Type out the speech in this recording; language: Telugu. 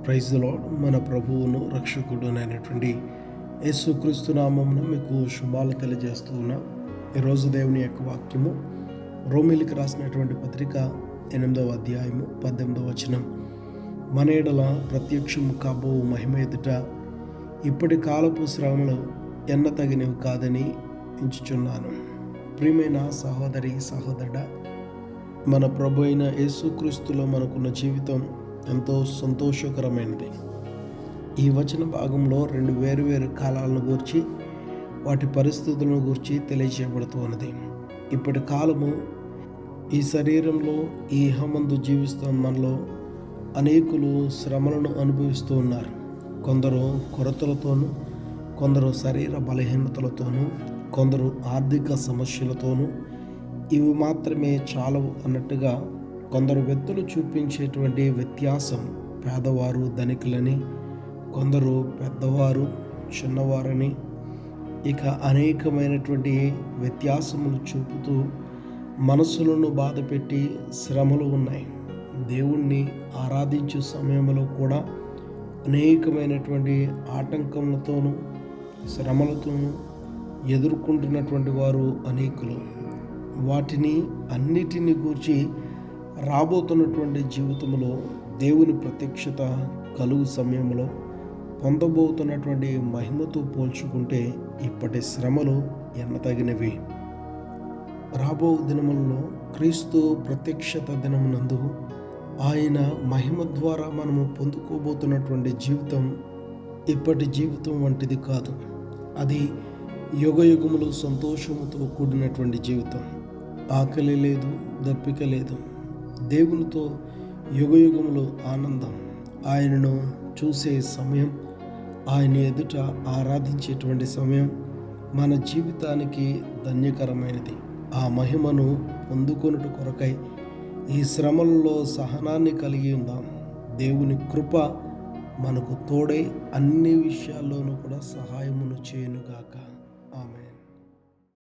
Praise the lord. మన ప్రభువును రక్షకుడునైనటువంటి యేసుక్రీస్తు నామమున మీకు శుభాలు తెలియజేస్తూ ఉన్నా. ఈరోజు దేవుని యొక్క వాక్యము రోమీయులకు రాసినటువంటి పత్రిక 8వ అధ్యాయము 18వ వచనం. మన ఎడల ప్రత్యక్షము కాబో మహిమ ఎదుట ఇప్పటి కాలపు శ్రమలు ఎన్నతగినవి కాదని ఎంచుచున్నాను. ప్రియమైన సహోదరి సహోదరుడా, మన ప్రభు అయిన యేసుక్రీస్తులో మనకున్న జీవితం ఎంతో సంతోషకరమైనది. ఈ వచన భాగంలో రెండు వేరు కాలాలను గూర్చి వాటి పరిస్థితులను గూర్చి తెలియజేయబడుతూ ఉన్నది. ఇప్పటి కాలము ఈ శరీరంలో ఈ ఇహమందు జీవిస్తున్న మనలో అనేకులు శ్రమలను అనుభవిస్తూ ఉన్నారు. కొందరు కొరతలతోనూ, కొందరు శరీర బలహీనతలతోనూ, కొందరు ఆర్థిక సమస్యలతోనూ ఇవి మాత్రమే చాలవు అన్నట్టుగా కొందరు వ్యక్తులు చూపించేటువంటి వ్యత్యాసం పేదవారు ధనికులని, కొందరు పెద్దవారు చిన్నవారని, ఇక అనేకమైనటువంటి వ్యత్యాసములు చూపుతూ మనసులను బాధపెట్టి శ్రమలు ఉన్నాయి. దేవుణ్ణి ఆరాధించే సమయంలో కూడా అనేకమైనటువంటి ఆటంకములతోనూ శ్రమలతోనూ ఎదుర్కొంటున్నటువంటి వారు అనేకులు. వాటిని అన్నిటిని గూర్చి రాబోతున్నటువంటి జీవితంలో దేవుని ప్రత్యక్షత కలుగు సమయంలో పొందబోతున్నటువంటి మహిమతో పోల్చుకుంటే ఇప్పటి శ్రమలు ఎన్నతగినవి. రాబో దినములలో క్రీస్తు ప్రత్యక్షత దినమునందు ఆయన మహిమ ద్వారా మనము పొందుకోబోతున్నటువంటి జీవితం ఇప్పటి జీవితం వంటిది కాదు. అది యుగయుగములు సంతోషముతో కూడినటువంటి జీవితం. ఆకలి లేదు, దప్పిక లేదు. దేవునితో యుగయుగములు ఆనందం. ఆయనను చూసే సమయం, ఆయన ఎదుట ఆరాధించేటువంటి సమయం మన జీవితానికి ధన్యకరమైనది. ఆ మహిమను పొందుకొనుట కొరకై ఈ శ్రమలలో సహనాన్ని కలిగి ఉందాం. దేవుని కృప మనకు తోడై అన్ని విషయాల్లోనూ కూడా సహాయమును చేయునుగాక.